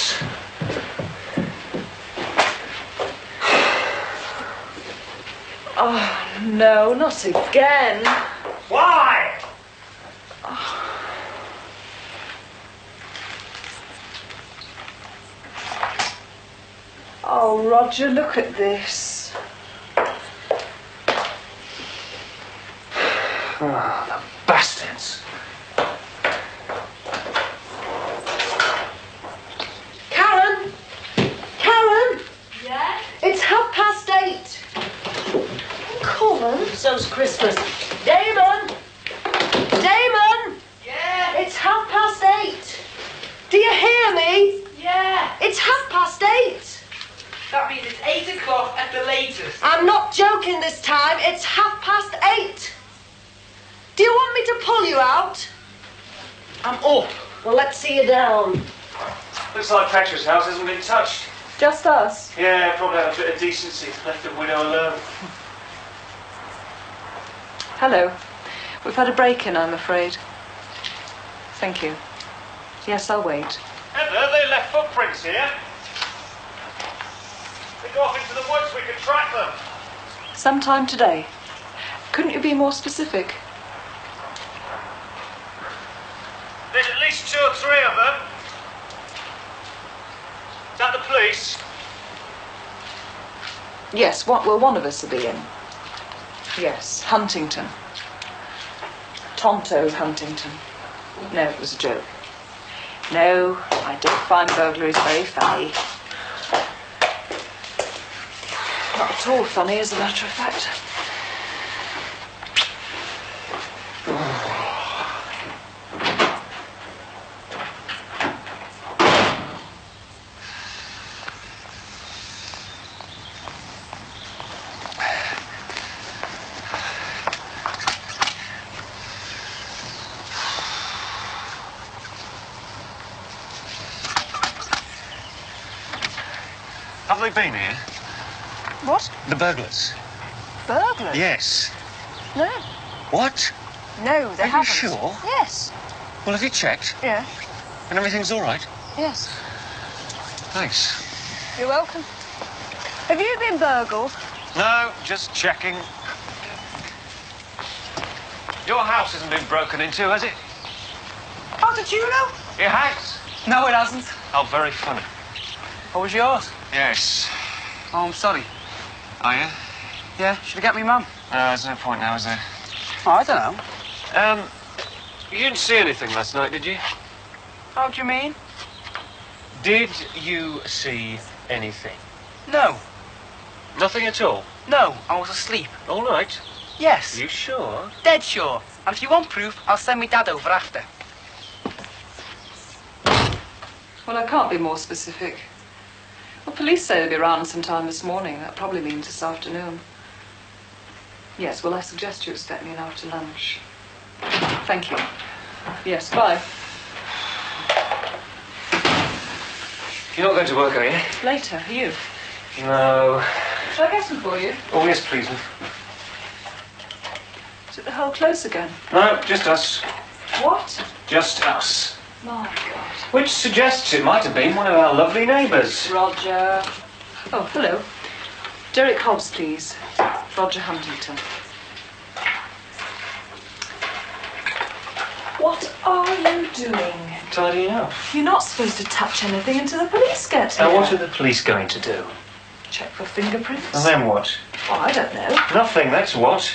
house. Oh, no, not again. Why? Oh, Roger, look at this. Oh, the bastards. Karen? Karen? Yeah? It's 8:30. Come on, so's Christmas. Damon? Damon? Yeah? It's 8:30. Do you hear me? Yeah? It's 8:30. That means it's 8 o'clock at the latest. I'm not joking this time. It's 8:30. Do you want me to pull you out? I'm up. Well, let's see you down. Looks like Petra's house hasn't been touched. Just us. Yeah, probably had a bit of decency. Left the widow alone. Hello. We've had a break-in, I'm afraid. Thank you. Yes, I'll wait. Heather, they left footprints here. They go off into the woods. We can track them. Sometime today. Couldn't you be more specific? There's at least 2 or 3 of them. Is that the police? Yes, one of us will be in. Yes, Huntington. Tonto Huntington. No, it was a joke. No, I don't find burglaries very funny. Not at all funny, as a matter of fact. Have they been here? What? The burglars? Burglars? Yes. No. What? No, they Are you haven't. sure? Yes. Well, have you checked? Yeah. And everything's all right? Yes. Thanks. You're welcome. Have you been burgled? No, just checking. Your house hasn't been broken into, has it? How did you know? It has. No, it hasn't. Oh, very funny. What was yours? Yes. Oh, I'm sorry. Are you? Yeah, should have got me mum. No, there's no point now, is there? Oh, I don't know. You didn't see anything last night, did you? How do you mean? Did you see anything? No. Nothing at all? No, I was asleep. All night? Yes. You sure? Dead sure. And if you want proof, I'll send me dad over after. Well, I can't be more specific. Well, police say they'll be around sometime this morning. That probably means this afternoon. Yes, well, I suggest you expect me in after lunch. Thank you. Yes, bye. You're not going to work, are you? Later, are you? No. Shall I get some for you? Oh, yes, please. Is it the whole close again? No, just us. What? Just us. My God. Which suggests it might have been one of our lovely neighbours. Roger. Oh, hello. Derek Hobbs, please. Roger Huntington. What are you doing? Tidying up. You're not supposed to touch anything until the police get here. Now, what are the police going to do? Check for fingerprints. And then what? Oh, I don't know. Nothing, that's what.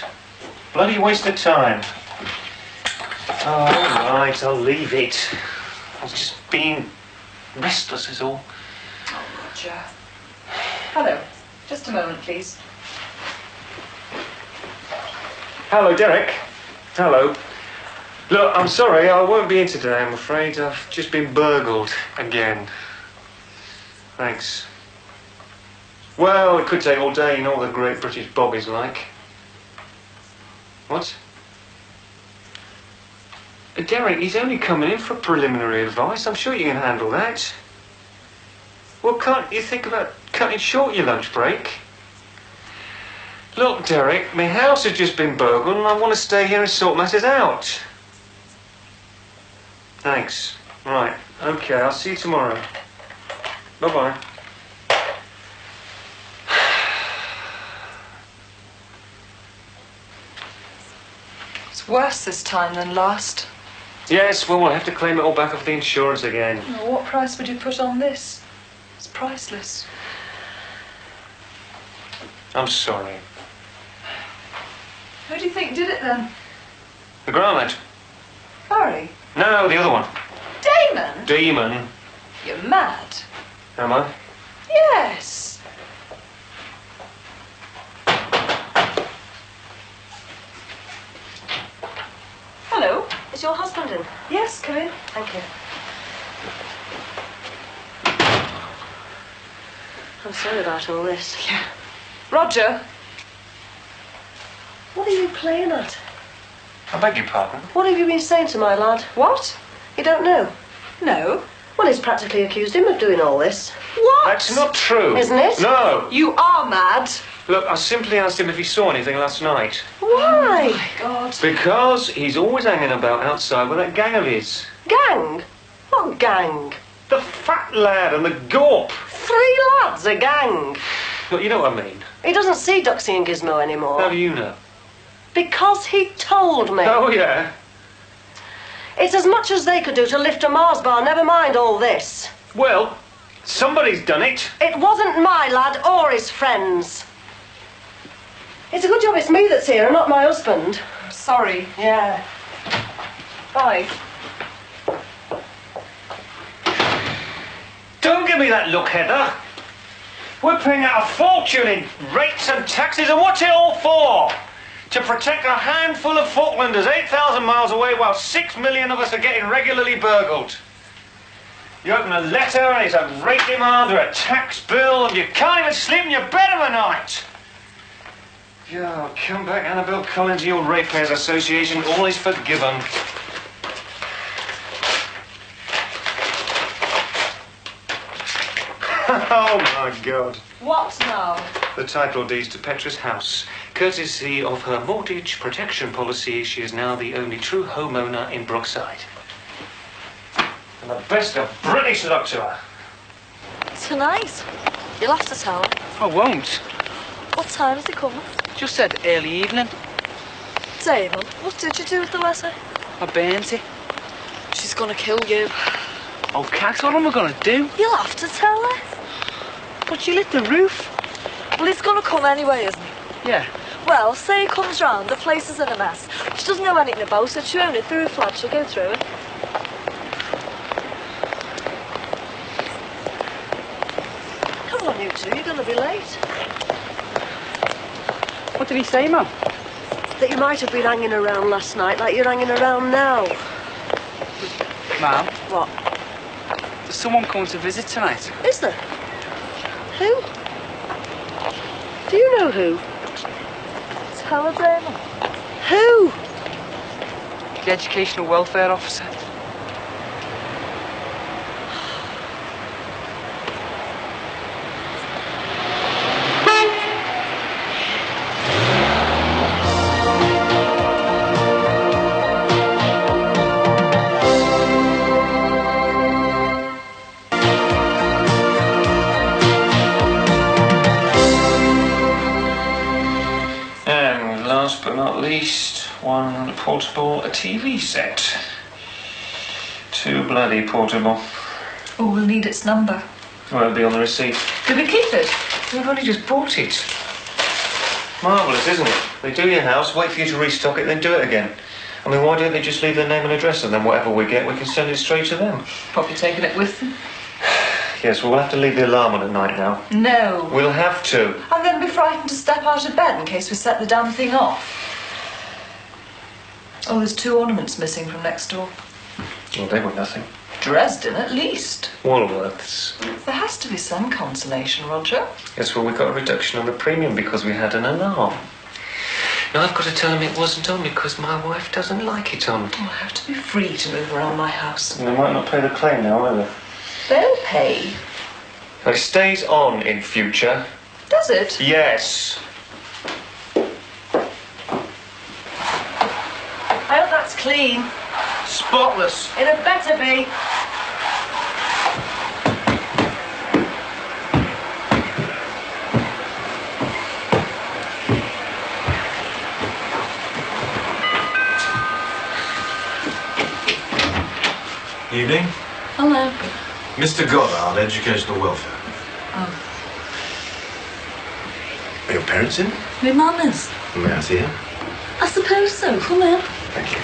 Bloody waste of time. Oh, all right, I'll leave it. I was just being restless is all. Oh, Roger. Hello. Just a moment, please. Hello, Derek. Hello. Look, I'm sorry, I won't be in today, I'm afraid. I've just been burgled again. Thanks. Well, it could take all day, you know what the great British Bob is like. What? Derek, he's only coming in for preliminary advice. I'm sure you can handle that. Well, can't you think about cutting short your lunch break? Look, Derek, my house has just been burgled and I want to stay here and sort matters out. Thanks. Right. Okay, I'll see you tomorrow. Bye-bye. It's worse this time than last. Yes, well, we'll have to claim it all back off the insurance again. Oh, what price would you put on this? It's priceless. I'm sorry. Who do you think did it then? The Grommet? Barry? No, the other one. Damon? Demon. You're mad. Am I? Yes. Hello. Is your husband in? Yes, come in. Thank you. I'm sorry about all this. Yeah. Roger. What are you playing at? I beg your pardon? What have you been saying to my lad? What? You don't know? No. Well, he's practically accused him of doing all this. What? That's not true. Isn't it? No. You are mad. Look, I simply asked him if he saw anything last night. Why? Oh, my God. Because he's always hanging about outside with that gang of his. Gang? What gang? The fat lad and the gorp. 3 lads, a gang. Look, you know what I mean. He doesn't see Duxie and Gizmo anymore. How do you know? Because he told me. Oh, yeah. It's as much as they could do to lift a Mars bar, never mind all this. Well, somebody's done it. It wasn't my lad or his friends. It's a good job it's me that's here and not my husband. Sorry. Yeah. Bye. Don't give me that look, Heather. We're paying out a fortune in rates and taxes, and what's it all for? To protect a handful of Falklanders 8,000 miles away while 6 million of us are getting regularly burgled. You open a letter and it's a rate demand or a tax bill, and you can't even sleep in your bed of a night. Yeah, come back, Annabelle Collins, your Ratepayers Association, all is forgiven. Oh my God. What now? The title deeds to Petra's house. Courtesy of her mortgage protection policy, she is now the only true homeowner in Brookside. And the best of British luck to her. Tonight? You'll have to tell her. I won't. What time is he coming? Just said early evening. Damon, what did you do with the letter? I burnt it. She's gonna kill you. Oh, Cax, what am I going to do? You'll have to tell her. But she lit the roof. Well, he's gonna come anyway, isn't he? Yeah. Well, say he comes round, the place is in a mess. She doesn't know anything about it. She only threw a flag, she'll go through it. Come on, you two, you're gonna be late. What did he say, Mum? That you might have been hanging around last night like you're hanging around now. Mum, What? there's someone coming to visit tonight. Is there? Who? Do you know who? Tell her, Damon. Who? The educational welfare officer. And last but not least, one portable TV set. Too bloody portable. Oh, we'll need its number. Well, it'll be on the receipt. Did we keep it? We've only just bought it. Marvellous, isn't it? They do your house, wait for you to restock it, then do it again. I mean, why don't they just leave their name and address, and then whatever we get, we can send it straight to them? Probably taking it with them. Yes, well, we'll have to leave the alarm on at night now. No. We'll have to. And then be frightened to step out of bed in case we set the damn thing off. Oh, there's 2 ornaments missing from next door. Well, they were nothing. Dresden, at least. Walworths. There has to be some consolation, Roger. Yes, well, we got a reduction on the premium because we had an alarm. Now, I've got to tell him it wasn't on because my wife doesn't like it on. Oh, I have to be free to move around my house. And they might not pay the claim now, will they? They'll pay. It stays on in future. Does it? Yes. I hope that's clean. Spotless. It had better be. Evening. Hello. Mr. Goddard, Educational Welfare. Oh, Are your parents in? my mum is. May I see her? I suppose so. Come in. Thank you.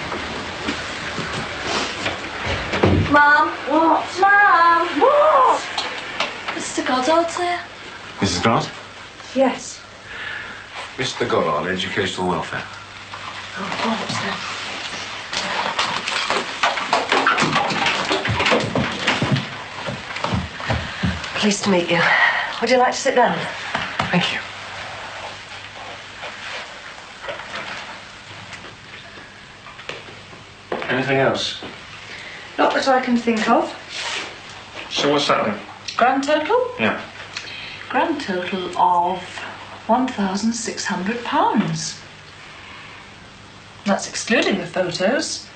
Mum. What? Mum. What? Mr. Goddard's here. Mrs. Grant? Yes. Mr. Goddard, Educational Welfare. Oh, what's that? Pleased to meet you. Would you like to sit down? Thank you. Anything else? Not that I can think of. So what's that then? Grand total? Yeah. Grand total of £1,600. That's excluding the photos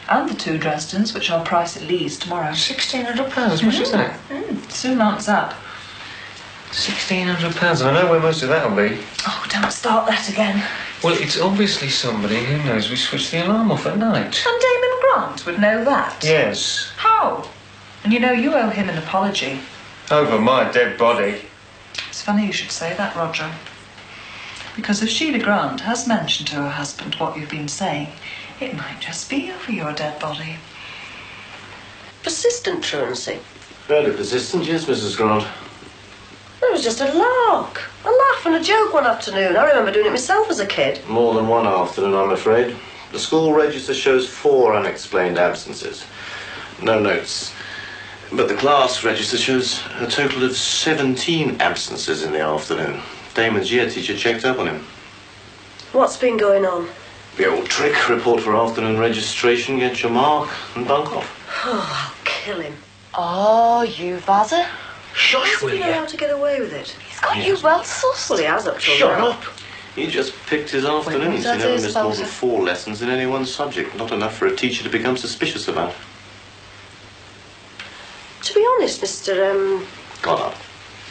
and the 2 Dresdens, which I'll price at Lee's tomorrow. £1,600, much is that? Soon mounts up. £1,600, I know where most of that'll be. Oh, don't start that again. Well, it's obviously somebody who knows we switch the alarm off at night. And Damon Grant would know that. Yes. How? And you know you owe him an apology. Over my dead body. It's funny you should say that, Roger. Because if Sheila Grant has mentioned to her husband what you've been saying, it might just be over your dead body. Persistent truancy. Fairly persistent, yes, Mrs. Grant. It was just a lark. A laugh and a joke one afternoon. I remember doing it myself as a kid. More than one afternoon, I'm afraid. The school register shows 4 unexplained absences. No notes. But the class register shows a total of 17 absences in the afternoon. Damon's year teacher checked up on him. What's been going on? The old trick, report for afternoon registration, get your mark and bunk off. Oh, I'll kill him. Oh, you've had it. Shush, How's he been allowed to get away with it? He's got you well sussed. Well, he has up till Shut now. up! He just picked his afternoons. He that never is, missed more Bowser. than 4 lessons in any one subject. Not enough for a teacher to become suspicious about. To be honest, Goddard.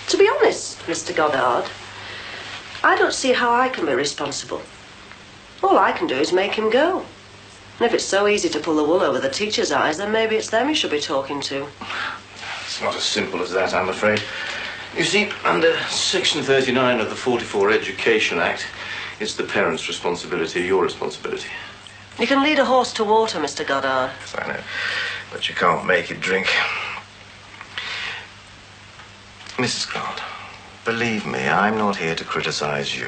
To be honest, Mr. Goddard, I don't see how I can be responsible. All I can do is make him go. And if it's so easy to pull the wool over the teacher's eyes, then maybe it's them you should be talking to. It's not as simple as that, I'm afraid. You see, under Section 39 of the 44 Education Act, it's the parents' responsibility, your responsibility. You can lead a horse to water, Mr. Goddard. Yes, I know. But you can't make it drink. Mrs. Grant, believe me, I'm not here to criticize you.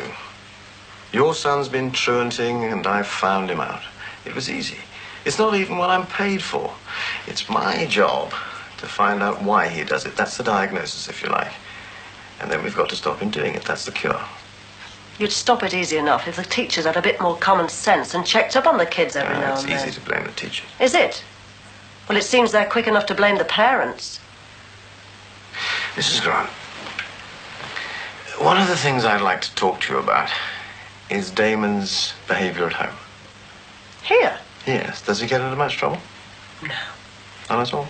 Your son's been truanting, and I've found him out. It was easy. It's not even what I'm paid for. It's my job to find out why he does it. That's the diagnosis, if you like. And then we've got to stop him doing it. That's the cure. You'd stop it easy enough if the teachers had a bit more common sense and checked up on the kids every now It's and then. easy to blame the teachers. Is it? Well, it seems they're quick enough to blame the parents. Mrs. Grant, one of the things I'd like to talk to you about is Damon's behavior at home. Here? Yes. Does he get into much trouble? No. None at all?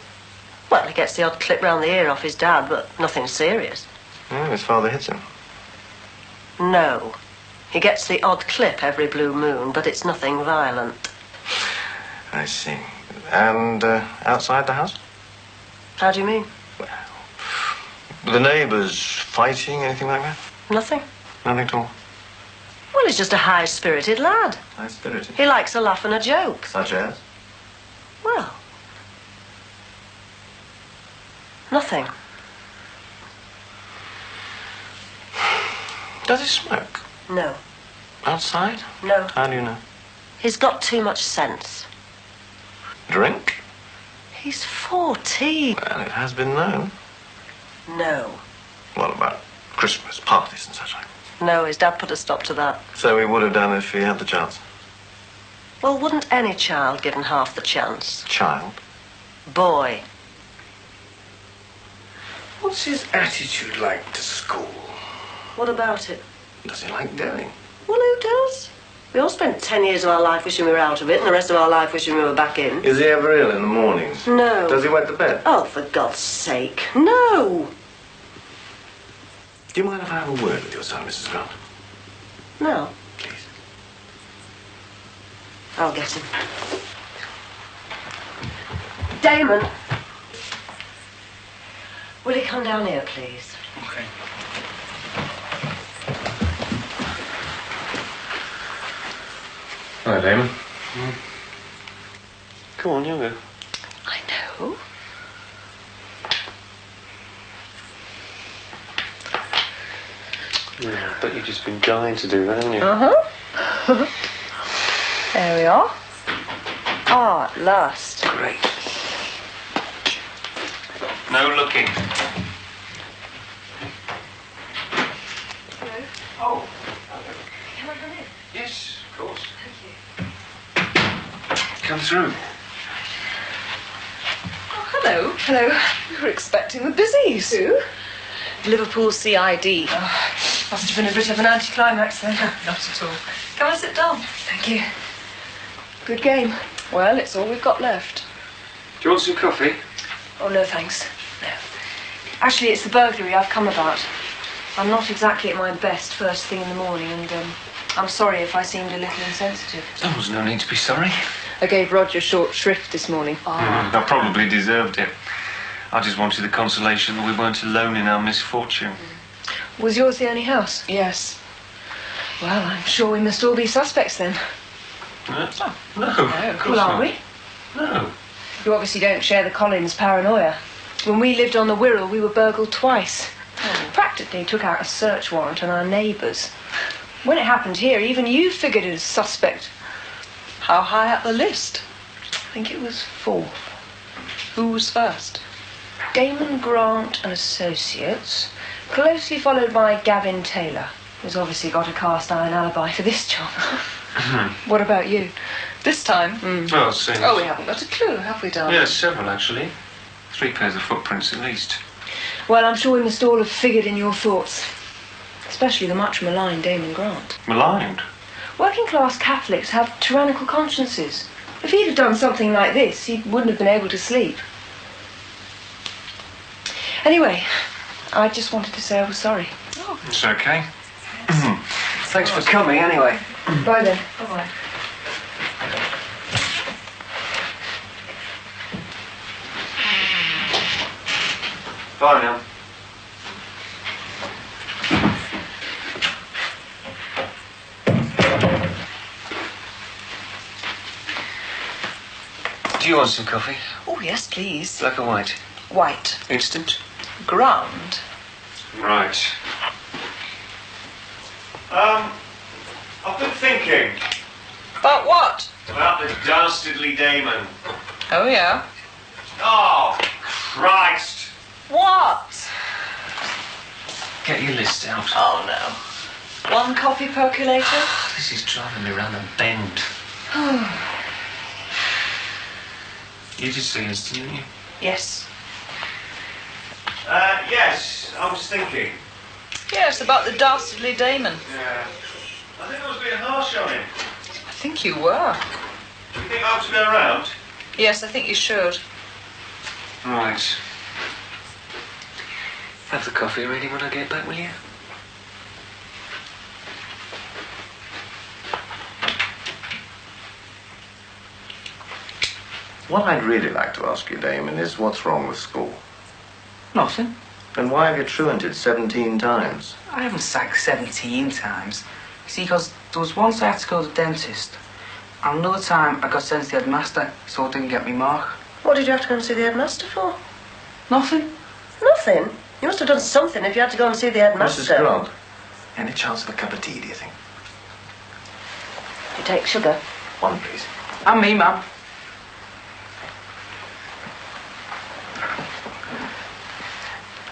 Well, he gets the odd clip round the ear off his dad, but nothing serious. Oh, his father hits him. No. He gets the odd clip every blue moon, but it's nothing violent. I see. And outside the house? How do you mean? The neighbours fighting, anything like that? Nothing. Nothing at all. Well, he's just a high-spirited lad. High-spirited. He likes a laugh and a joke. Such as? Well, nothing. Does he smoke? No. Outside? No. How do you know? He's got too much sense. Drink? He's 14. Well, it has been known. No. What about Christmas parties and such like? No, his dad put a stop to that. So he would have done if he had the chance. Well, wouldn't any child given half the chance? Child? Boy. What's his attitude like to school? What about it? Does he like going? Well, who does? We all spent 10 years of our life wishing we were out of it, and the rest of our life wishing we were back in. Is he ever ill in the mornings? No. Does he wet the bed? Oh, for God's sake. No. Do you mind if I have a word with your son, Mrs. Grant? No. Please. I'll get him. Damon. Will you come down here, please? Okay. Hi, Damon. Come on, younger. I know. Yeah, I bet you've just been dying to do that, haven't you? Uh-huh. There we are. Ah, at last. Great. No looking. Hello. Oh, Can I come in? yes, of course. Thank you. Come through. Oh, hello. Hello. We were expecting the busies. Who? Liverpool CID. Oh, must have been a bit of an anticlimax then. Not at all. Come and sit down. Thank you. Good game. Well, it's all we've got left. Do you want some coffee? Oh, no, thanks. No. Actually, it's the burglary I've come about. I'm not exactly at my best first thing in the morning, and I'm sorry if I seemed a little insensitive. There was no need to be sorry. I gave Roger short shrift this morning. I probably deserved it. I just wanted the consolation that we weren't alone in our misfortune. Was yours the only house? Yes. Well, I'm sure we must all be suspects then. No, No, of course well, not. are we? No. You obviously don't share the Collins paranoia. When we lived on the Wirral, we were burgled twice. Practically took out a search warrant on our neighbours. When it happened here, even you figured as suspect. How high up the list? I think it was fourth. Who was first? Damon, Grant and Associates, closely followed by Gavin Taylor, who's obviously got a cast iron alibi for this job. What about you? This time? Well, since... Oh, we haven't got a clue, have we, darling? Yes, several, actually. 3 pairs of footprints at least. Well, I'm sure we must all have figured in your thoughts. Especially the much maligned Damon Grant. Maligned? Working-class Catholics have tyrannical consciences. If he'd have done something like this, he wouldn't have been able to sleep. Anyway, I just wanted to say I was sorry. Oh. It's okay. Thanks for coming, anyway. Bye then. Bye-bye. Bye now. Do you want some coffee? Oh, yes, please. Black or white? White. Instant? Ground. Right. I've been thinking About what? about the dastardly Damon. Oh, yeah? Oh, Christ! What? Get your list out. Oh, no. One coffee percolator? This is driving me round the bend. You did say yes, didn't you? Yes. Yes, I was thinking. Yes, about the dastardly Damon. Yeah. I think I was a bit harsh on him. I think you were. Do you think I ought to go around? Yes, I think you should. Right. Have the coffee ready when I get back, will you? What I'd really like to ask you, Damon, is what's wrong with school? Nothing. And why have you truanted 17 times? I haven't sacked 17 times. You see, because there was once I had to go to the dentist, and another time I got sent to the headmaster, so I didn't get me mark. What did you have to go and see the headmaster for? Nothing. Nothing. You must have done something if you had to go and see the headmaster. Mrs. Grant, any chance of a cup of tea, do you think? Do you take sugar? One, please. And me, ma'am.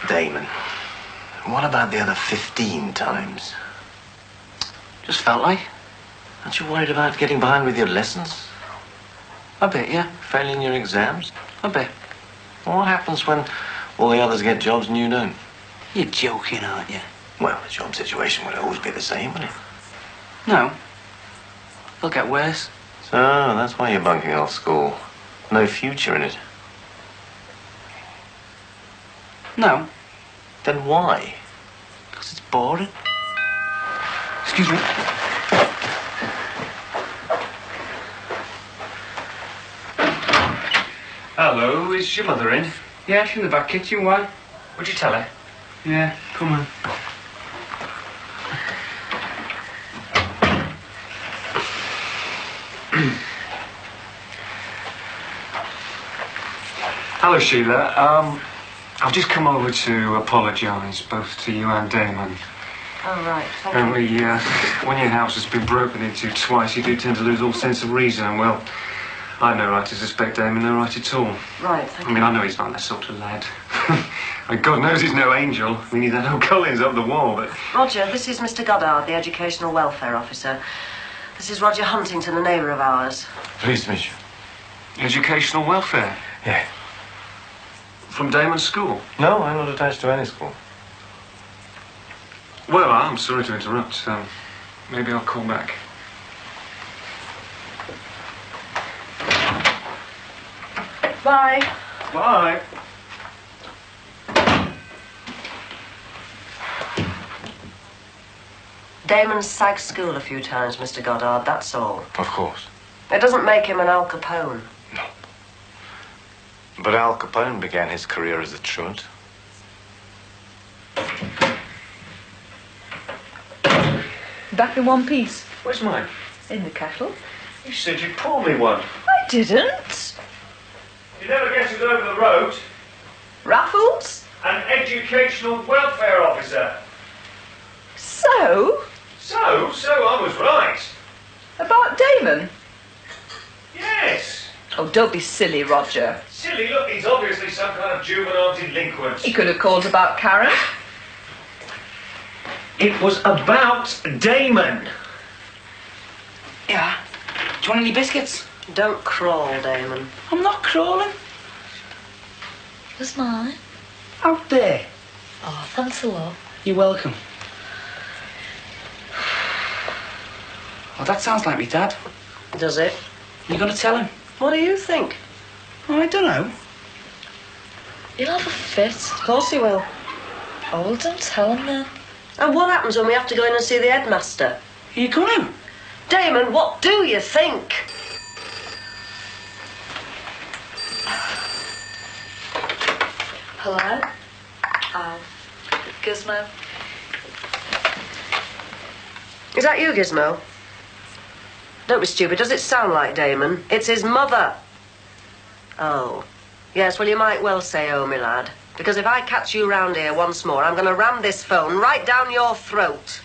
Damon, what about the other 15 times? Just felt like. Aren't you worried about getting behind with your lessons? A bit, yeah. Failing your exams? A bit. Well, what happens when all the others get jobs and you don't? You're joking, aren't you? Well, the job situation would always be the same, wouldn't it? No. It'll get worse. So, that's why you're bunking off school. No future in it. No. Then why? Because it's boring. Excuse me. Hello, is your mother in? Yeah, she's in the back kitchen. Why? Would you tell her? Yeah, come on. Hello, Sheila. I've just come over to apologise, both to you and Damon. Oh, right. Thank Only, when your house has been broken into twice, you do tend to lose all sense of reason, and, well, I have no right to suspect Damon, no right at all. you. Right, thank I mean, I know he's not that sort of lad. And God knows he's no angel. I mean, he's had old Collins up the wall, but... Roger, this is Mr. Goddard, the Educational Welfare Officer. This is Roger Huntington, a neighbour of ours. Pleased to meet you. Educational welfare? Yeah. From Damon's school? No, I'm not attached to any school. Well, I'm sorry to interrupt. Maybe I'll call back. Bye. Bye. Damon's sagged school a few times, Mr. Goddard, that's all. Of course. It doesn't make him an Al Capone. No. But Al Capone began his career as a truant. Back in one piece. Where's mine? In the kettle. You said you'd pour me one. I didn't. You never get it over the road. Raffles? An educational welfare officer. So? So I was right. About Damon? Yes. Oh, don't be silly, Roger. Silly, look, he's obviously some kind of juvenile delinquent. He could have called about Karen. It was about Damon. Yeah. Do you want any biscuits? Don't crawl, Damon. I'm not crawling. Where's mine? Out there. Oh, thanks a lot. You're welcome. Oh, that sounds like me, Dad. Does it? You gonna tell him? What do you think? Oh, I don't know. You'll have a fit. Of course he will. Oh, well, don't tell him then. And what happens when we have to go in and see the headmaster? Are you gonna? Damon, what do you think? Hello? Oh, Gizmo? Is that you, Gizmo? Don't be stupid. Does it sound like Damon? It's his mother. Oh. Yes, well, you might well say, oh, my lad. Because if I catch you round here once more, I'm going to ram this phone right down your throat.